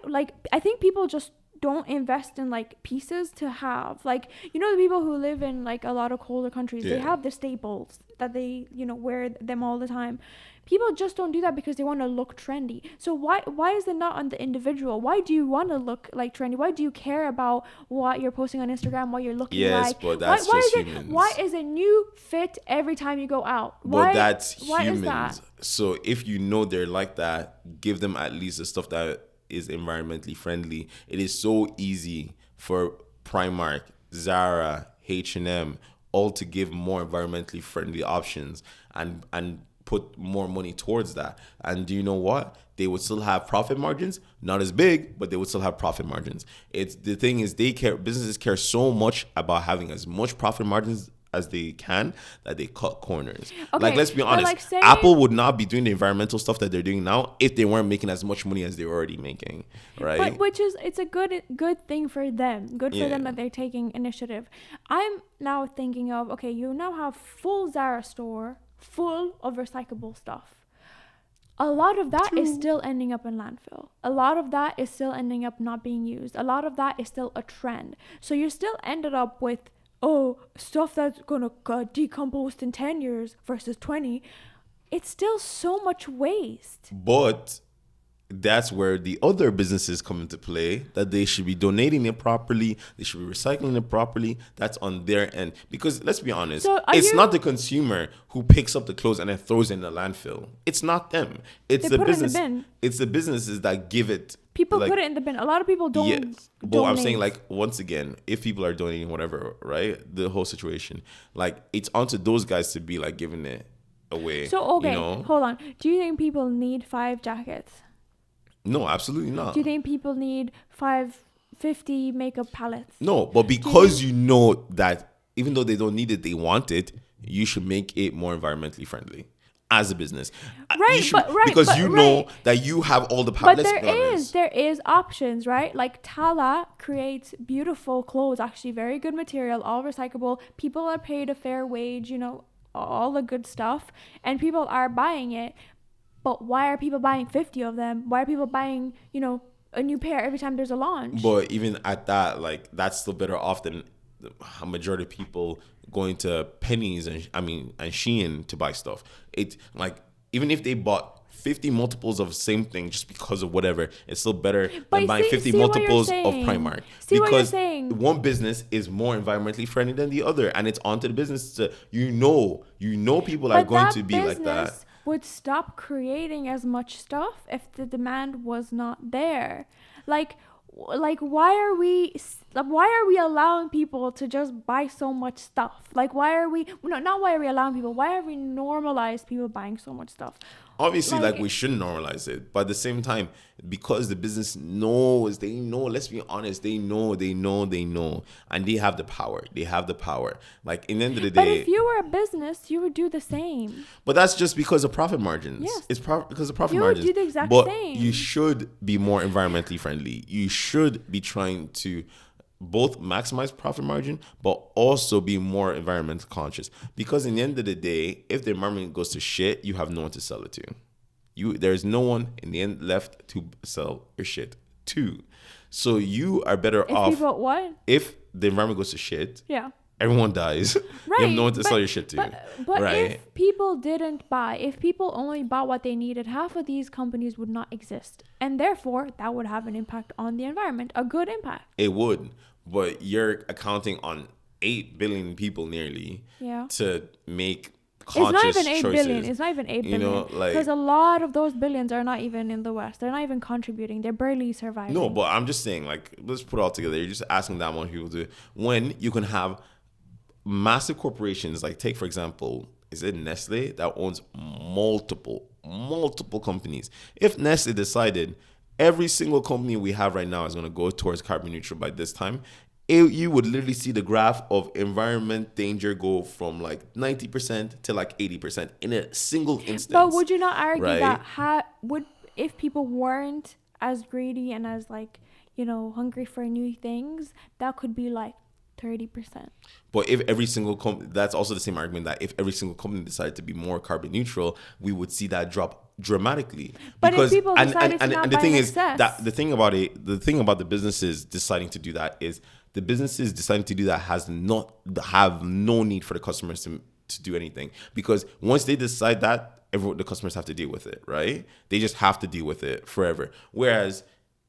Speaker 1: I think people just don't invest in like pieces to have, like, you know, the people who live in like a lot of colder countries, they have the staples that they, you know, wear them all the time. People just don't do that because they want to look trendy. So why is it not on the individual? Why do you want to look like trendy? Why do you care about what you're posting on Instagram, what you're looking like?
Speaker 2: Yes, but that's just humans.
Speaker 1: Why is it new fit every time you go out?
Speaker 2: But that's humans. Is that? So if you know they're like that, give them at least the stuff that is environmentally friendly. It is so easy for Primark, Zara, H&M all to give more environmentally friendly options and put more money towards that. And do you know what? They would still have profit margins, not as big, but they would still have profit margins. It's the thing is businesses care so much about having as much profit margins as they can that they cut corners. Okay, like, let's be honest, like Apple would not be doing the environmental stuff that they're doing now if they weren't making as much money as they were already making, right?
Speaker 1: But which is, it's a good thing for them. Good for them that they're taking initiative. I'm now thinking of, okay, you now have full Zara store full of recyclable stuff. A lot of that is still ending up in landfill. A lot of that is still ending up not being used. A lot of that is still a trend. So you still ended up with, stuff that's gonna decompose in 10 years versus 20. It's still so much waste.
Speaker 2: But that's where the other businesses come into play, that they should be donating it properly, they should be recycling it properly. That's on their end. Because let's be honest, it's not the consumer who picks up the clothes and then throws it in the landfill. It's not them. It's the business. It's the businesses that give it.
Speaker 1: People put it in the bin. A lot of people don't.
Speaker 2: Yes, but I'm saying, like, once again, if people are donating whatever, right, the whole situation, like, it's onto those guys to be like giving it away.
Speaker 1: So okay, hold on. Do you think people need 5 jackets?
Speaker 2: No, absolutely not.
Speaker 1: Do you think people need 50 makeup palettes?
Speaker 2: No, but because you know that even though they don't need it, they want it, you should make it more environmentally friendly as a business.
Speaker 1: Right,
Speaker 2: because you know that you have all the power.
Speaker 1: But there is options, right? Like Tala creates beautiful clothes, actually very good material, all recyclable. People are paid a fair wage, you know, all the good stuff, and people are buying it. But why are people buying 50 of them? Why are people buying, you know, a new pair every time there's a launch?
Speaker 2: But even at that, like, that's still better off than a majority of people going to Pennies and Shein to buy stuff. It's like, even if they bought 50 multiples of the same thing just because of whatever, it's still better than buying 50 multiples of Primark. Because one business is more environmentally friendly than the other, and it's onto the business to, you know people are going to be like that.
Speaker 1: Would stop creating as much stuff if the demand was not there. Like why are we allowing people to just buy so much stuff? Like, why are we allowing people, why are we normalize people buying so much stuff?
Speaker 2: Obviously, like, we shouldn't normalize it, but at the same time, because the business knows, they know, let's be honest, they know, and they have the power. Like, in the end of the day.
Speaker 1: But if you were a business, you would do the same.
Speaker 2: But that's just because of profit margins. Yes. It's because of profit margins.
Speaker 1: You would do the exact
Speaker 2: same.
Speaker 1: But
Speaker 2: you should be more environmentally friendly. You should be trying to both maximize profit margin, but also be more environmental conscious. Because in the end of the day, if the environment goes to shit, you have no one to sell it to. There's no one in the end left to sell your shit to. So you are better off. If the environment goes to shit, everyone dies. Right. You have no one to sell your shit to.
Speaker 1: But if people didn't buy, if people only bought what they needed, half of these companies would not exist. And therefore, that would have an impact on the environment, a good impact.
Speaker 2: It would. But you're accounting on 8 billion people nearly to make conscious choices.
Speaker 1: It's not even 8 billion. Because a lot of those billions are not even in the West. They're not even contributing. They're barely surviving.
Speaker 2: No, but I'm just saying, like, let's put it all together. You're just asking that much people to, when you can have massive corporations, like, take, for example, is it Nestle that owns multiple companies? If Nestle decided every single company we have right now is going to go towards carbon neutral by this time, you would literally see the graph of environment danger go from like 90% to like 80% in a single instance.
Speaker 1: But would you not argue that if people weren't as greedy and as, like, you know, hungry for new things, that could be like 30%.
Speaker 2: But if every single company, that's also the same argument that if every single company decided to be more carbon neutral, we would see that drop dramatically.
Speaker 1: But
Speaker 2: because,
Speaker 1: if people decided to not buy in excess,
Speaker 2: that the thing about the businesses deciding to do that is the businesses deciding to do that have no need for the customers to do anything, because once they decide that, the customers have to deal with it, right? They just have to deal with it forever. Whereas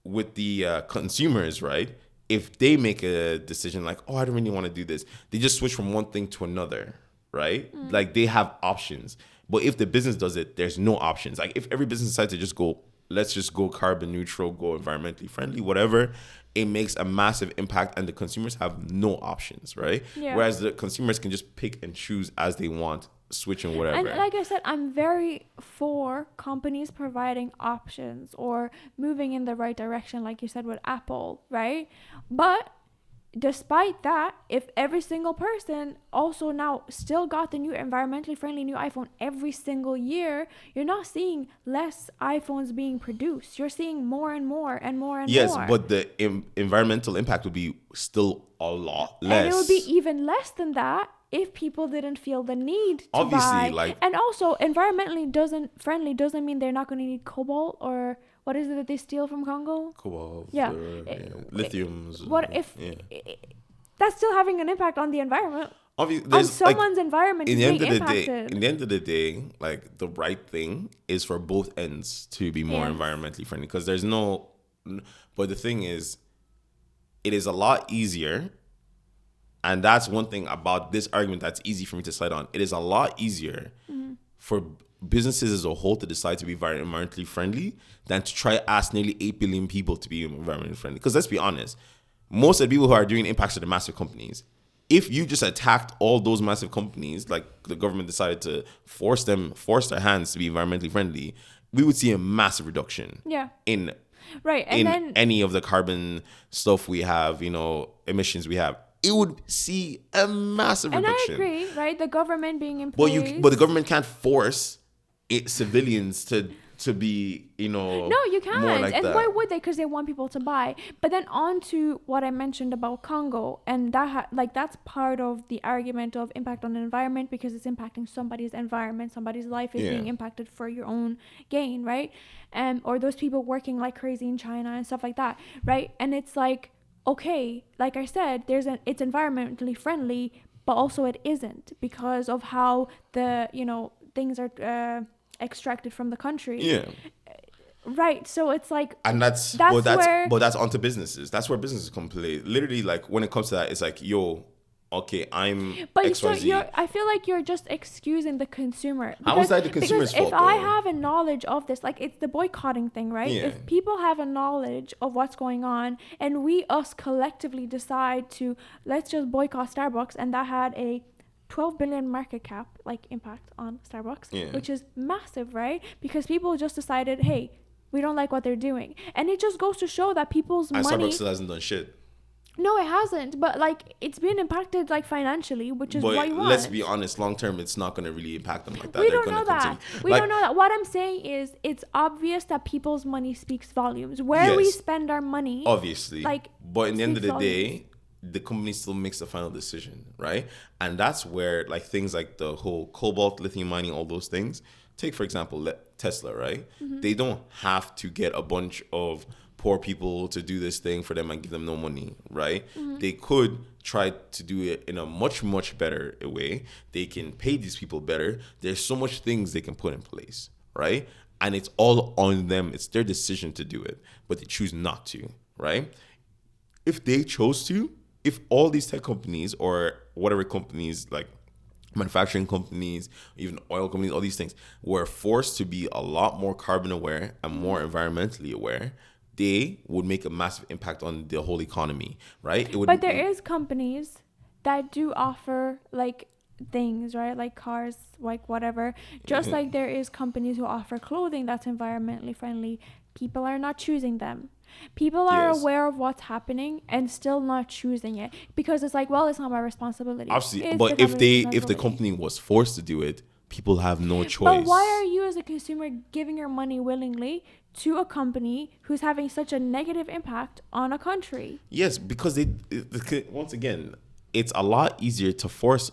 Speaker 2: with the consumers, right, if they make a decision like, oh, I don't really want to do this, they just switch from one thing to another, right? Like they have options. But if the business does it, there's no options. Like if every business decides to just go, let's just go carbon neutral, go environmentally friendly, whatever, it makes a massive impact and the consumers have no options, right? Yeah. Whereas the consumers can just pick and choose as they want, switching whatever.
Speaker 1: And like I said, I'm very for companies providing options or moving in the right direction, like you said with Apple, right? But despite that, if every single person also now still got the new environmentally friendly new iPhone every single year, you're not seeing less iPhones being produced. You're seeing more and more and more and more.
Speaker 2: Yes, but the environmental impact would be still a lot less.
Speaker 1: And it would be even less than that if people didn't feel the need to buy. And also, environmentally friendly doesn't mean they're not going to need cobalt or what is it that they steal from Congo?
Speaker 2: Cobalt.
Speaker 1: Yeah.
Speaker 2: Lithiums.
Speaker 1: What if that's still having an impact on the environment? On someone's environment is being impacted.
Speaker 2: In the end of the day, like the right thing is for both ends to be more environmentally friendly, because there's no. But the thing is, it is a lot easier. And that's one thing about this argument that's easy for me to slide on. It is a lot easier for businesses as a whole to decide to be environmentally friendly than to try to ask nearly 8 billion people to be environmentally friendly. Because let's be honest, most of the people who are doing impacts are the massive companies. If you just attacked all those massive companies, like the government decided to force their hands to be environmentally friendly, we would see a massive reduction in any of the carbon stuff we have, emissions we have. It would see a massive reduction.
Speaker 1: And I agree, right? The government being in place.
Speaker 2: But the government can't force civilians to be,
Speaker 1: No, you can't.
Speaker 2: More like
Speaker 1: and
Speaker 2: that.
Speaker 1: Why would they? Because they want people to buy. But then on to what I mentioned about Congo, and that's part of the argument of impact on the environment, because it's impacting somebody's environment, somebody's life is being impacted for your own gain, right? Or those people working like crazy in China and stuff like that, right? And it's like, okay, like I said, it's environmentally friendly, but also it isn't because of how the things are extracted from the country.
Speaker 2: Yeah.
Speaker 1: Right. So it's like,
Speaker 2: and that's onto businesses. That's where businesses come play. Literally, like when it comes to that, it's like, yo, okay,
Speaker 1: but
Speaker 2: XYZ.
Speaker 1: I feel like you're just excusing the consumer.
Speaker 2: How is that the consumer's fault?
Speaker 1: If I have a knowledge of this, like it's the boycotting thing, right?
Speaker 2: Yeah.
Speaker 1: If people have a knowledge of what's going on and us collectively decide to, let's just boycott Starbucks, and that had a 12 billion market cap like impact on Starbucks, which is massive, right? Because people just decided, hey, we don't like what they're doing. And it just goes to show that people's money...
Speaker 2: Starbucks still hasn't done shit.
Speaker 1: No, it hasn't. But like, it's been impacted like financially, which is what you want.
Speaker 2: Let's be honest, long term, it's not going to really impact them like that.
Speaker 1: We don't know that. We don't know that. What I'm saying is, it's obvious that people's money speaks volumes. Where we spend our money,
Speaker 2: obviously. But in the end of the day, the company still makes the final decision, right? And that's where like things like the whole cobalt, lithium mining, all those things. Take for example Tesla, right? Mm-hmm. They don't have to get a bunch of poor people to do this thing for them and give them no money, right? Mm-hmm. They could try to do it in a much, much better way. They can pay these people better. There's so much things they can put in place, right? And it's all on them. It's their decision to do it, but they choose not to, right? If they chose to, if all these tech companies or whatever companies, like manufacturing companies, even oil companies, all these things were forced to be a lot more carbon aware and more environmentally aware, they would make a massive impact on the whole economy, right?
Speaker 1: But there is companies that do offer like things, right? Like cars, like whatever. Just like there is companies who offer clothing that's environmentally friendly. People are not choosing them. People are aware of what's happening and still not choosing it because it's like, well, it's not my responsibility.
Speaker 2: Absolutely. But if the company was forced to do it, people have no choice.
Speaker 1: But why are you as a consumer giving your money willingly to a company who's having such a negative impact on a country?
Speaker 2: Yes, because once again, it's a lot easier to force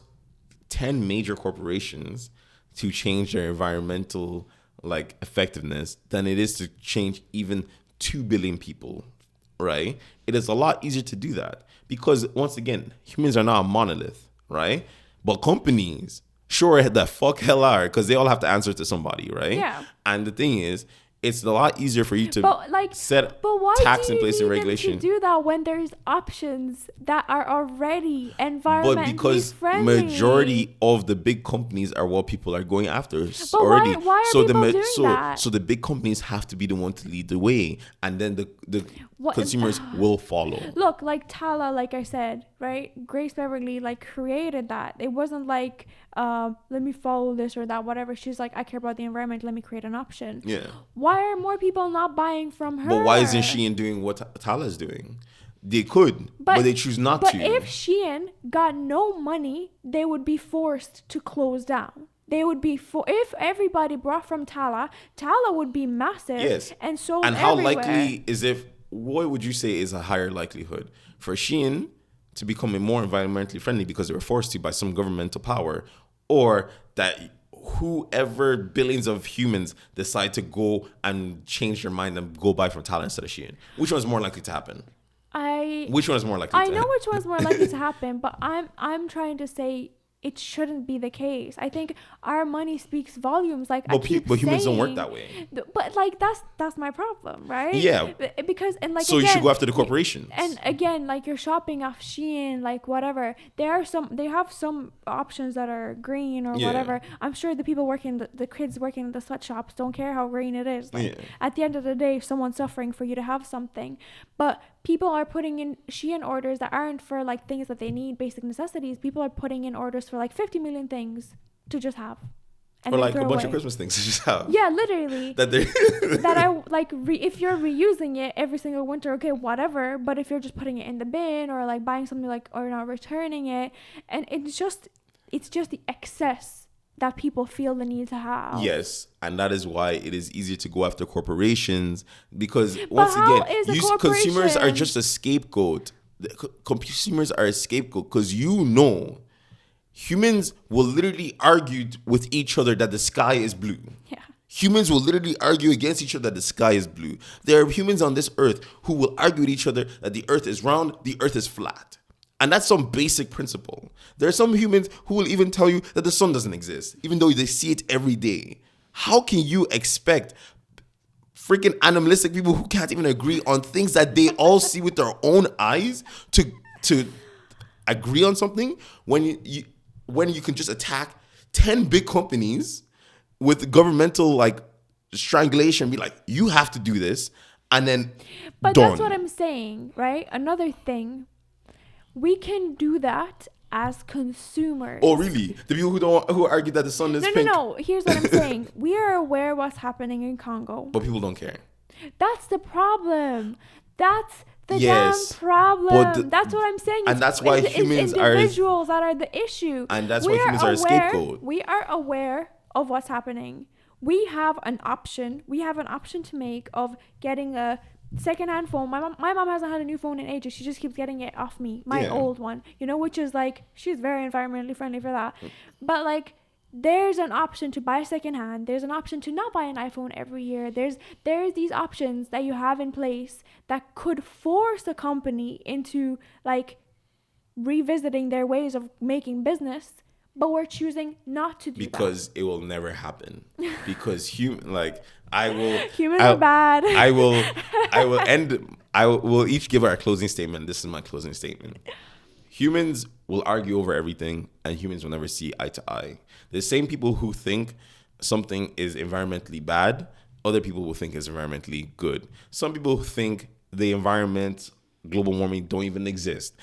Speaker 2: 10 major corporations to change their environmental like effectiveness than it is to change even 2 billion people, right? It is a lot easier to do that because once again, humans are not a monolith, right? But companies, sure, the fuck hell are, because they all have to answer to somebody, right?
Speaker 1: Yeah.
Speaker 2: And the thing is, it's a lot easier for you to set tax in place and regulation.
Speaker 1: But why do you need to do that when there's options that are already environmentally
Speaker 2: but because
Speaker 1: friendly?
Speaker 2: Majority of the big companies are what people are going after
Speaker 1: but
Speaker 2: already.
Speaker 1: Why are people doing that?
Speaker 2: So the big companies have to be the one to lead the way, and then the consumers will follow.
Speaker 1: Look, like Tala, like I said, right? Grace Beverly like created that. It wasn't like let me follow this or that, whatever. She's like, I care about the environment, let me create an option.
Speaker 2: Yeah.
Speaker 1: Why are more people not buying from her?
Speaker 2: But why isn't Shein doing what Tala's doing? They could, but they choose not to.
Speaker 1: But if Shein got no money, they would be forced to close down. They would be if everybody brought from Tala would be massive.
Speaker 2: Yes.
Speaker 1: And sold
Speaker 2: and how
Speaker 1: everywhere.
Speaker 2: Likely is what would you say is a higher likelihood for Shein to become more environmentally friendly because they were forced to by some governmental power, or that whoever billions of humans decide to go and change their mind and go buy from Tala instead of Shein? Which one is more likely to happen? Which one is more likely to happen?
Speaker 1: I know which one's more likely to happen, but I'm trying to say it shouldn't be the case. I think our money speaks volumes. Like, but humans don't work that way. But like that's my problem, right?
Speaker 2: Yeah.
Speaker 1: Because and like
Speaker 2: so again, you should go after the corporations.
Speaker 1: And again, like you're shopping off Shein, like whatever. They have some options that are green or whatever. I'm sure the people working, the kids working in the sweatshops don't care how green it is. Like at the end of the day, someone's suffering for you to have something. But people are putting in Shein orders that aren't for like things that they need, basic necessities. People are putting in orders for like 50 million things to just have.
Speaker 2: And or like a bunch of Christmas things to just have.
Speaker 1: Yeah, literally. that I like if you're reusing it every single winter, okay, whatever. But if you're just putting it in the bin or like buying something like or not returning it, and it's just the excess that people feel the need to have.
Speaker 2: Yes, and that is why it is easier to go after corporations because once again, consumers are just a scapegoat. Consumers are a scapegoat because humans will literally argue with each other that the sky is blue.
Speaker 1: Yeah.
Speaker 2: Humans will literally argue against each other that the sky is blue. There are humans on this earth who will argue with each other that the earth is round, the earth is flat. And that's some basic principle. There are some humans who will even tell you that the sun doesn't exist, even though they see it every day. How can you expect freaking animalistic people who can't even agree on things that they all see with their own eyes to agree on something when you can just attack 10 big companies with governmental like strangulation, be like, you have to do this, and then
Speaker 1: But that's what I'm saying, right? Another thing, we can do that as consumers.
Speaker 2: Oh, really? The people who argue that the sun is pink?
Speaker 1: No. Here's what I'm saying. We are aware of what's happening in Congo.
Speaker 2: But people don't care.
Speaker 1: That's the problem. That's the damn problem. That's what I'm saying.
Speaker 2: And that's why humans are
Speaker 1: individuals that are the issue.
Speaker 2: And that's why humans are a scapegoat.
Speaker 1: We are aware of what's happening. We have an option. We have an option to make of getting a secondhand phone. My mom hasn't had a new phone in ages. She just keeps getting it off me, my old one, which is like, she's very environmentally friendly for that. But like, there's an option to buy secondhand. There's an option to not buy an iPhone every year. There's these options that you have in place that could force a company into like revisiting their ways of making business. But we're choosing not to do that.
Speaker 2: Because it will never happen. Because humans
Speaker 1: are bad.
Speaker 2: I will each give our closing statement. This is my closing statement. Humans will argue over everything, and humans will never see eye to eye. The same people who think something is environmentally bad, other people will think is environmentally good. Some people think the environment, global warming, don't even exist.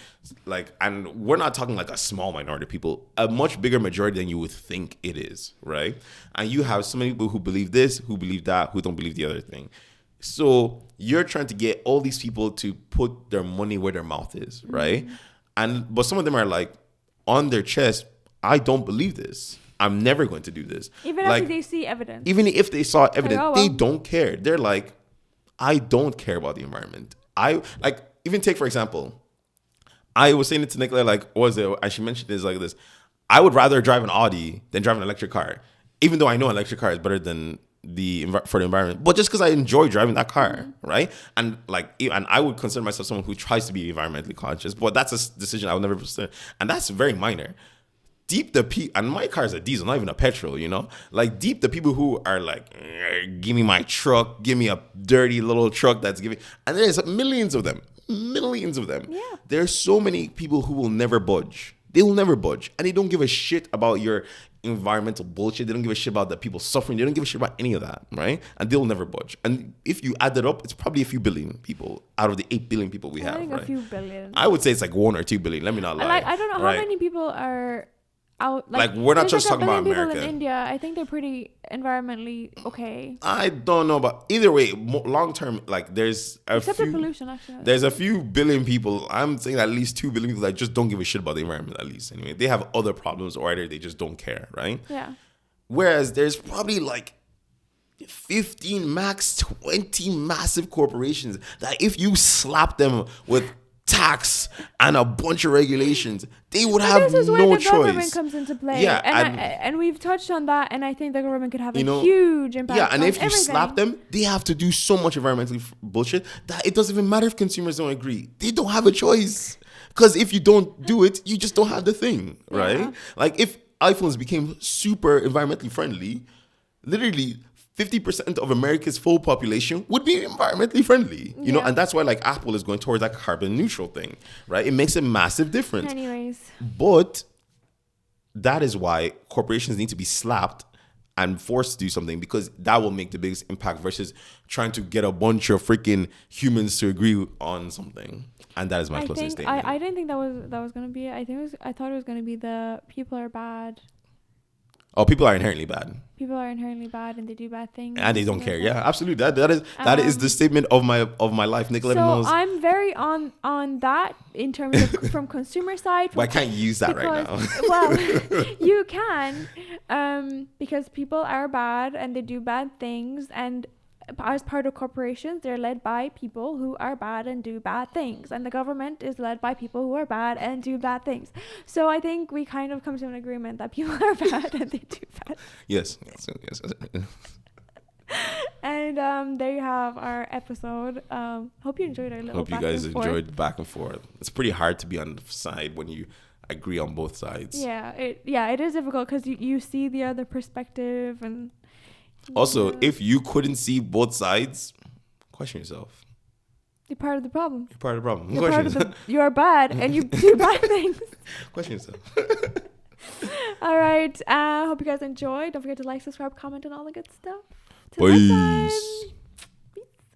Speaker 2: And we're not talking like a small minority of people, a much bigger majority than you would think it is, right? And you have so many people who believe this, who believe that, who don't believe the other thing. So you're trying to get all these people to put their money where their mouth is, right? Mm-hmm. But some of them are like on their chest, I don't believe this. I'm never going to do this.
Speaker 1: Even after they see evidence.
Speaker 2: Even if they saw evidence, they don't care. They're like, I don't care about the environment. Even take, for example, I was saying it to Nicola, and she mentioned this like this. I would rather drive an Audi than drive an electric car, even though I know an electric car is better than for the environment, but just because I enjoy driving that car, right? And I would consider myself someone who tries to be environmentally conscious, but that's a decision I would never consider, and that's very minor. Deep the and my car is a diesel, not even a petrol, like deep the people who are like, give me my truck, give me a dirty little truck that's giving, and there's millions of them. Yeah. There's so many people who will never budge. They will never budge, and they don't give a shit about your environmental bullshit. They don't give a shit about the people suffering. They don't give a shit about any of that, right? And they'll never budge. And if you add it up, it's probably a few billion people out of the 8 billion people we have, right?
Speaker 1: A few billion.
Speaker 2: I would say it's like 1 or 2 billion. Let me not lie.
Speaker 1: Like, I don't know how many people are out.
Speaker 2: Like we're not just talking about America.
Speaker 1: In India, I think they're pretty environmentally okay.
Speaker 2: I don't know, but either way, long term, like there's
Speaker 1: except for pollution, actually.
Speaker 2: There's a few billion people. I'm saying at least 2 billion people that just don't give a shit about the environment. At least anyway, they have other problems, or either they just don't care, right?
Speaker 1: Yeah.
Speaker 2: Whereas there's probably like 15 max 20 massive corporations that if you slap them with tax and a bunch of regulations, they would have
Speaker 1: this is
Speaker 2: no
Speaker 1: where the
Speaker 2: choice.
Speaker 1: Government comes into play.
Speaker 2: Yeah,
Speaker 1: and we've touched on that, and I think the government could have a huge impact.
Speaker 2: Yeah, and
Speaker 1: on
Speaker 2: if you slap them, they have to do so much environmental bullshit that it doesn't even matter if consumers don't agree. They don't have a choice, because if you don't do it, you just don't have the thing, right?
Speaker 1: Yeah.
Speaker 2: Like if iPhones became super environmentally friendly, literally 50% of America's full population would be environmentally friendly, you know, and that's why like Apple is going towards that carbon neutral thing, right? It makes a massive difference.
Speaker 1: Anyways,
Speaker 2: but that is why corporations need to be slapped and forced to do something, because that will make the biggest impact versus trying to get a bunch of freaking humans to agree on something. And that is my closing statement.
Speaker 1: I didn't think that was going to be it. I thought it was going to be the people are bad.
Speaker 2: Oh, people are inherently bad.
Speaker 1: People are inherently bad, and they do bad things,
Speaker 2: and they don't care. Yeah, absolutely. That is the statement of my life. Nicola knows.
Speaker 1: I'm very on that in terms of from consumer side.
Speaker 2: Well, I can't use that right now.
Speaker 1: Well, you can, because people are bad and they do bad things, and as part of corporations, they're led by people who are bad and do bad things, and the government is led by people who are bad and do bad things. So I think we kind of come to an agreement that people are bad and they do bad.
Speaker 2: Yes.
Speaker 1: And there you have our episode. Hope you enjoyed our little.
Speaker 2: Hope you guys enjoyed back and forth. It's pretty hard to be on the side when you agree on both sides.
Speaker 1: Yeah, it is difficult because you see the other perspective. And
Speaker 2: also, if you couldn't see both sides, question yourself.
Speaker 1: You're part of the problem.
Speaker 2: You're part of the problem.
Speaker 1: You're bad and you do bad things.
Speaker 2: Question yourself.
Speaker 1: All right. Hope you guys enjoyed. Don't forget to like, subscribe, comment, and all the good stuff.
Speaker 2: Peace.